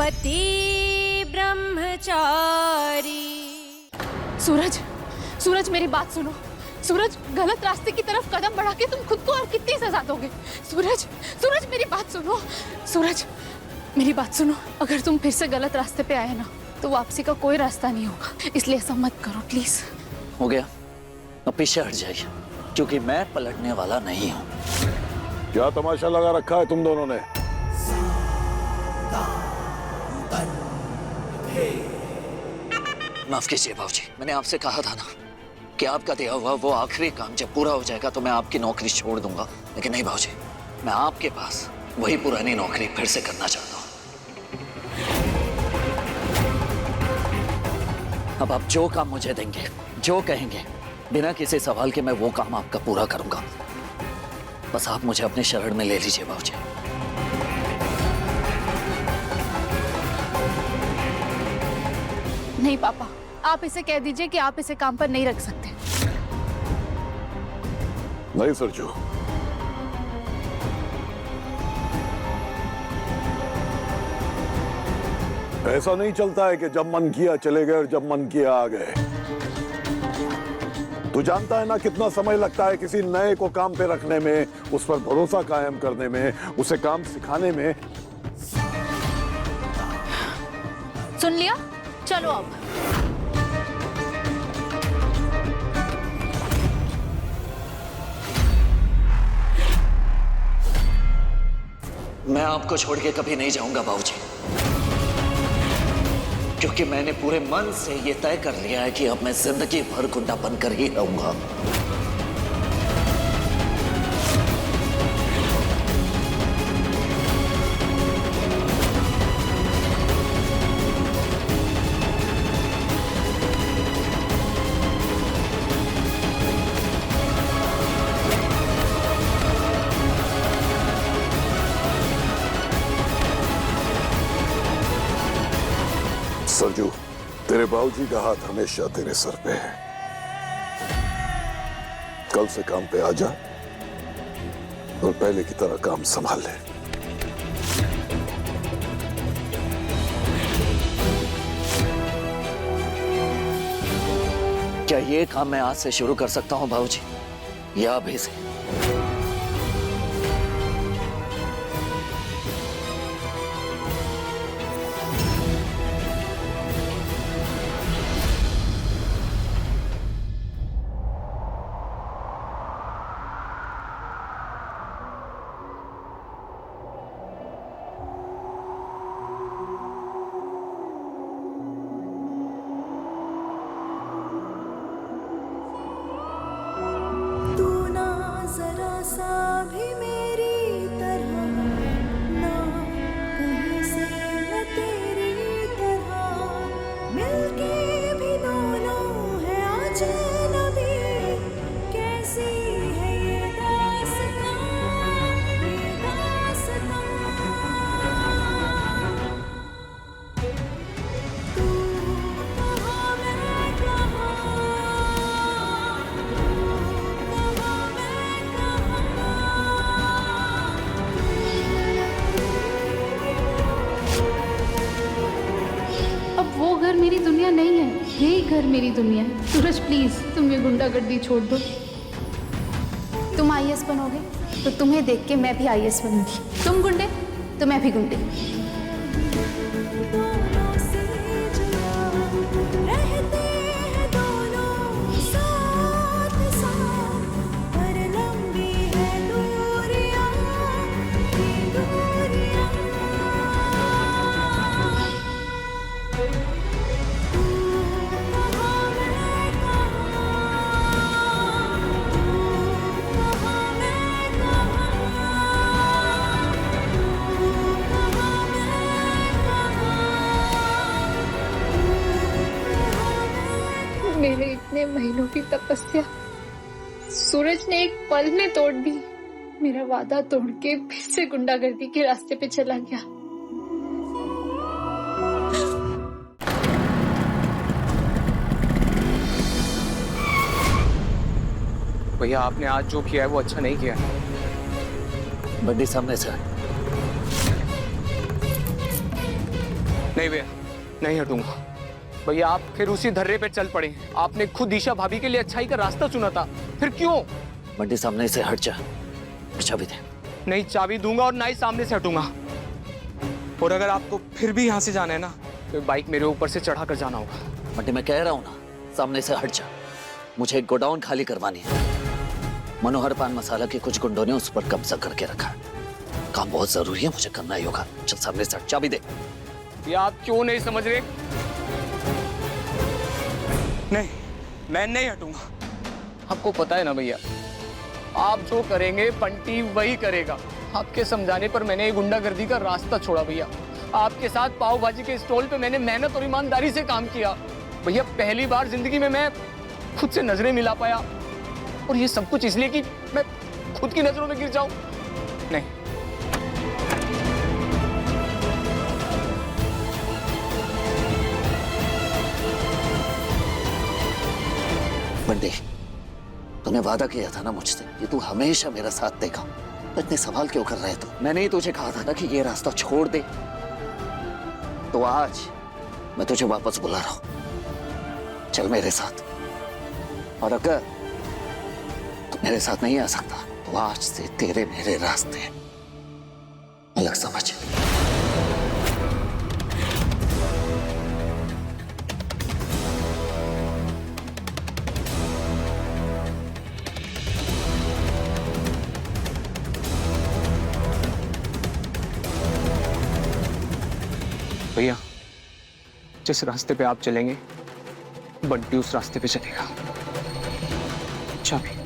पति ब्रह्मचारी। सूरज, सूरज मेरी बात सुनो। सूरज, गलत रास्ते की तरफ कदम बढ़ा के तुम खुद को और कितनी सजा दोगे? सूरज, सूरज मेरी बात सुनो। सूरज मेरी बात सुनो, अगर तुम फिर से गलत रास्ते पे आए ना तो वापसी का कोई रास्ता नहीं होगा, इसलिए ऐसा मत करो प्लीज। हो गया, अब पीछे हट जाइए क्योंकि मैं पलटने वाला नहीं हूँ। क्या तमाशा लगा रखा है तुम दोनों ने? माफ कीजिए बाबूजी, मैंने आपसे कहा था ना कि आपका दिया हुआ वो आखिरी काम जब पूरा हो जाएगा तो मैं आपकी नौकरी छोड़ दूंगा, लेकिन नहीं बाबूजी, मैं आपके पास वही पुरानी नौकरी फिर से करना चाहता हूँ। अब आप जो काम मुझे देंगे, जो कहेंगे, बिना किसी सवाल के मैं वो काम आपका पूरा करूंगा। बस आप मुझे अपने शरण में ले लीजिए बाबूजी। नहीं पापा, आप इसे कह दीजिए कि आप इसे काम पर नहीं रख सकते। नहीं सरजू, ऐसा नहीं चलता है कि जब मन किया चले गए और जब मन किया आ गए। तू जानता है ना कितना समय लगता है किसी नए को काम पे रखने में, उस पर भरोसा कायम करने में, उसे काम सिखाने में। सुन लिया, चलो अब। मैं आपको छोड़ के कभी नहीं जाऊंगा बाबूजी, क्योंकि मैंने पूरे मन से ये तय कर लिया है कि अब मैं जिंदगी भर गुंडा बनकर ही रहूंगा। सरजू, तेरे बाबूजी का हाथ हमेशा तेरे सर पे है। कल से काम पे आ जा और पहले की तरह काम संभाल ले। क्या ये काम मैं आज से शुरू कर सकता हूं बाबूजी, या अभी से? मेरी दुनिया नहीं है, यही घर मेरी दुनिया है। सूरज प्लीज, तुम ये गुंडागर्दी छोड़ दो। तुम आईएएस बनोगे तो तुम्हें देख के मैं भी आईएएस बनूंगी। तुम गुंडे तो मैं भी गुंडे। मेरे इतने महीनों की तपस्या सूरज ने एक पल में तोड़ दी। मेरा वादा तोड़ के फिर से गुंडागर्दी के रास्ते पे चला गया। भैया, आपने आज जो किया है वो अच्छा नहीं किया। बड्डी सामने से नहीं भैया, नहीं हटूंगा। भैया आप फिर उसी धर्रे पे चल पड़े। आपने खुद ईशा भाभी के लिए अच्छाई का रास्ता चुना था, फिर क्यों? बंटी सामने से हट जा, चाबी दे। नहीं चाबी दूंगा और ना ही सामने से हटूंगा। और अगर आपको फिर भी यहाँ से जाना है ना, तो बाइक मेरे ऊपर से चढ़ा कर जाना होगा। बंटी मैं कह रहा हूँ ना, सामने से हट जा। मुझे एक गोडाउन खाली करवानी है। मनोहर पान मसाला के कुछ गुंडों ने उस पर कब्जा करके रखा है। काम बहुत जरूरी है, मुझे करना ही होगा। चल सामने से हट, चाबी दे। ये आप क्यों नहीं समझ रहे? नहीं, मैं नहीं हटूंगा। आपको पता है ना भैया, आप जो करेंगे बंटी वही करेगा। आपके समझाने पर मैंने ये गुंडागर्दी का रास्ता छोड़ा भैया। आपके साथ पाव भाजी के स्टॉल पे मैंने मेहनत और ईमानदारी से काम किया भैया। पहली बार जिंदगी में मैं खुद से नजरें मिला पाया, और ये सब कुछ इसलिए कि मैं खुद की नजरों में गिर जाऊं? नहीं। बंटी, तूने वादा किया था ना मुझसे कि तू हमेशा मेरा साथ देगा। तो इतने सवाल क्यों कर रहे तू? मैंने ही तुझे कहा था ना कि ये रास्ता छोड़ दे। तो आज मैं तुझे वापस बुला रहा हूं, चल मेरे साथ। और अगर तू मेरे साथ नहीं आ सकता तो आज से तेरे मेरे रास्ते अलग समझ। भैया जिस रास्ते पे आप चलेंगे, बंटी उस रास्ते पे चलेगा। चाबी।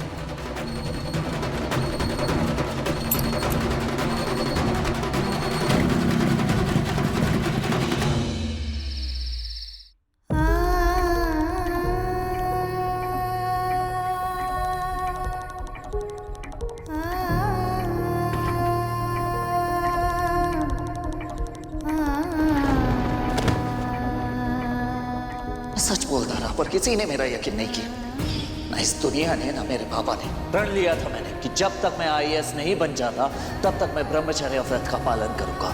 सच बोलता रहा पर किसी ने मेरा यकीन नहीं किया। ना इस दुनिया ने ना मेरे पापा ने। प्रण लिया था मैंने कि जब तक मैं IAS नहीं बन जाता तब तक मैं ब्रह्मचर्य व्रत का पालन करूंगा।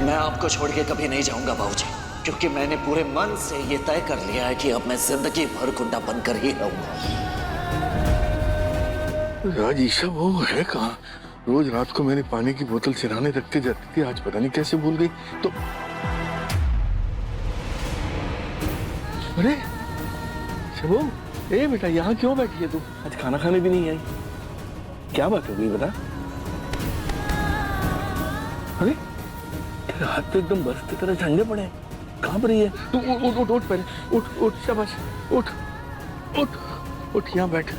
मैं आपको छोड़ के कभी नहीं जाऊंगा बाबूजी, क्योंकि मैंने पूरे मन से ये तय कर लिया है कि अब मैं जिंदगी भर गुंडा बनकर ही रहूंगा। राज ईशा वो है कहाँ? रोज रात को मेरी पानी की बोतल सिराने रखती जाती थी, आज पता नहीं कैसे भूल गई। तो अरे शबू, ए बेटा यहाँ क्यों बैठी है तू? आज खाना खाने भी नहीं आई, क्या बात हो गई बता? अरे तेरे हाथ तो एकदम बर्फ की तरह ठंडे पड़े हैं, कहाँ पर ही है तू? उठ उठ उठ पहले, उठ उठ, शाबाश, उठ उठ उठ, यहाँ बैठ,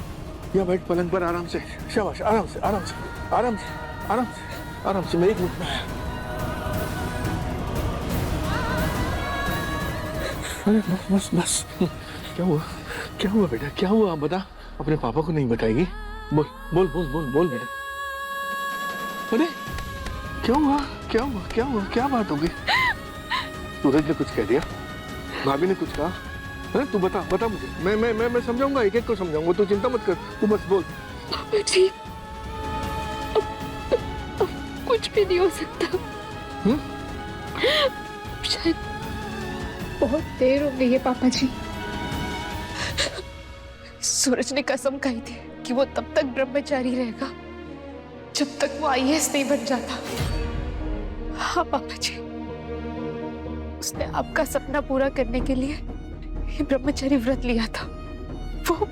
यहाँ बैठ पलंग पर आराम से, शाबाश, आराम से आराम से आराम से आराम से आराम से। मैं एक मिनट में आया। अरे बस बस बस, क्या हुआ? क्या हुआ बेटा, क्या हुआ? बता। अपने पापा को नहीं बताएगी? बोल बोल बोल बोल बोल बेटा। अरे क्या हुआ, क्या हुआ, क्या हुआ, क्या बात हो गई? सूरज ने कुछ कह दिया? भाभी ने कुछ कहा? अरे तू बता, बता मुझे। मैं समझाऊंगा, एक एक को समझाऊंगा, तू चिंता मत कर, तू बस बोल। पापा जी, कुछ भी नहीं हो सकता। शायद बहुत देर हो गई है पापा जी। सूरज ने कसम खाई थी कि वो तब तक ब्रह्मचारी रहेगा जब तक वो IAS नहीं बन जाता। हाँ पापा जी, उसने आपका सपना पूरा करने के लिए ये ब्रह्मचारी व्रत लिया था। वो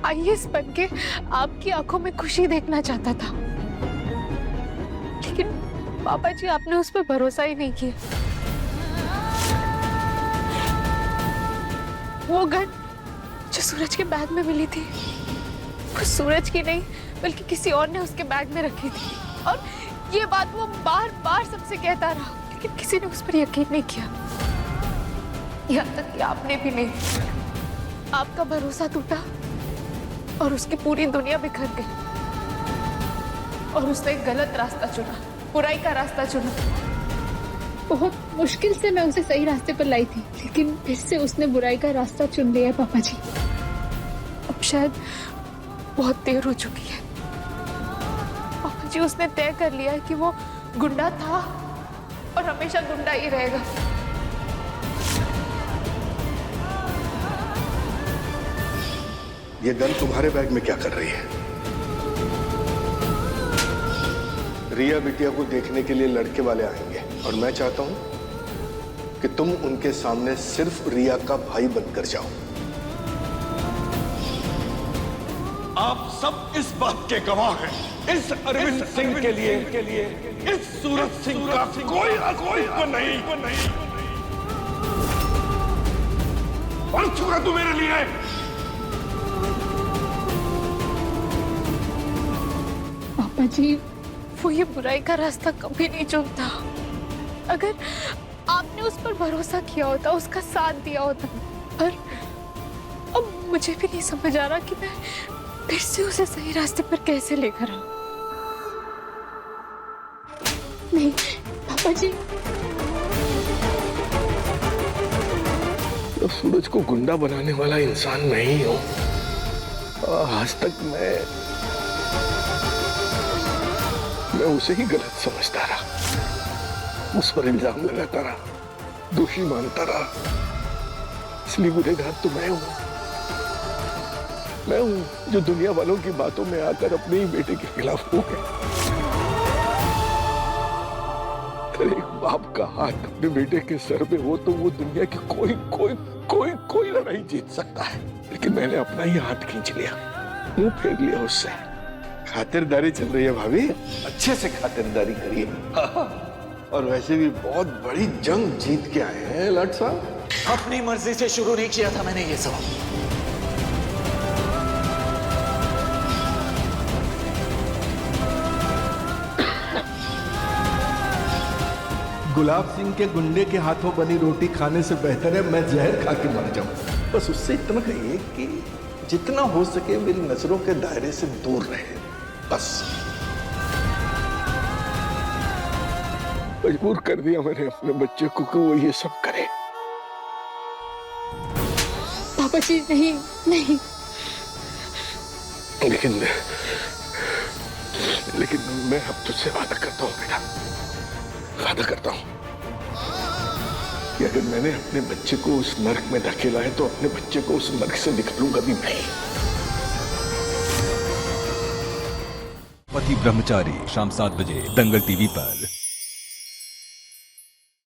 IAS बन के आपकी आंखों में खुशी देखना चाहता था, लेकिन पापा जी आपने उस पर भरोसा ही नहीं किया। वो गन जो सूरज के बैग में मिली थी, वो सूरज की नहीं बल्कि किसी और ने उसके बैग में रखी थी, और ये बात वो बार बार सबसे कहता रहा, लेकिन किसी ने उस पर यकीन नहीं किया। यहाँ तक कि आपने भी नहीं। आपका भरोसा टूटा और उसकी पूरी दुनिया बिखर गई, और उसने एक गलत रास्ता चुना, बुराई का रास्ता चुना। बहुत मुश्किल से मैं उसे सही रास्ते पर लाई थी, लेकिन फिर से उसने बुराई का रास्ता चुन लिया है पापा जी। अब शायद बहुत देर हो चुकी है। जी उसने तय कर लिया है कि वो गुंडा था और हमेशा गुंडा ही रहेगा। ये गन तुम्हारे बैग में क्या कर रही है? रिया बिटिया को देखने के लिए लड़के वाले आएंगे और मैं चाहता हूं कि तुम उनके सामने सिर्फ रिया का भाई बनकर जाओ। आप सब इस बात के गवाह हैं। इस अरविंद सिंह के लिए इस सूरज सिंह का कोई अस्तित्व नहीं। मर चुका तू मेरे लिए। पापा जी, वो ये बुराई का रास्ता कभी नहीं चुनता। अगर आपने उस पर भरोसा किया होता, उसका साथ दिया होता, पर अब मुझे भी नहीं समझ आ रहा कि मैं फिर से उसे सही रास्ते पर कैसे लेकर आऊं। नहीं पापा जी, तो सूरज को गुंडा बनाने वाला इंसान मैं ही हूं। आज तक मैं उसे ही गलत समझता रहा, उस पर इल्जाम लगाता रहा, दोषी मानता रहा। इसलिए गुनहगार तो मैं हूं जो दुनिया वालों की बातों में आकर अपने ही बेटे के खिलाफ हो गया। अगर एक बाप का हाथ अपने बेटे के सर पे हो तो वो दुनिया की कोई लड़ाई जीत सकता है, लेकिन मैंने अपना ही हाथ खींच लिया, मुंह फेर लिया उससे। खातिरदारी चल रही है भाभी, अच्छे से खातिरदारी करिए। और वैसे भी बहुत बड़ी जंग जीत के आए हैं लाट साहब। अपनी मर्जी से शुरू नहीं किया था मैंने ये सब। गुलाब सिंह के गुंडे के हाथों बनी रोटी खाने से बेहतर है मैं जहर खा के मर जाऊं। बस उससे इतना कहिए कि जितना हो सके मेरी नजरों के दायरे से दूर रहे, बस। मजबूर कर दिया मैंने अपने बच्चे को कि वो ये सब करे। पापा जी नहीं नहीं, लेकिन मैं अब तुझसे वादा करता हूँ बेटा, वादा करता हूँ कि अगर मैंने अपने बच्चे को उस नर्क में धकेला है तो अपने बच्चे को उस नर्क से निकालूंगा भी नहीं। पति ब्रह्मचारी शाम 7 बजे दंगल टीवी पर।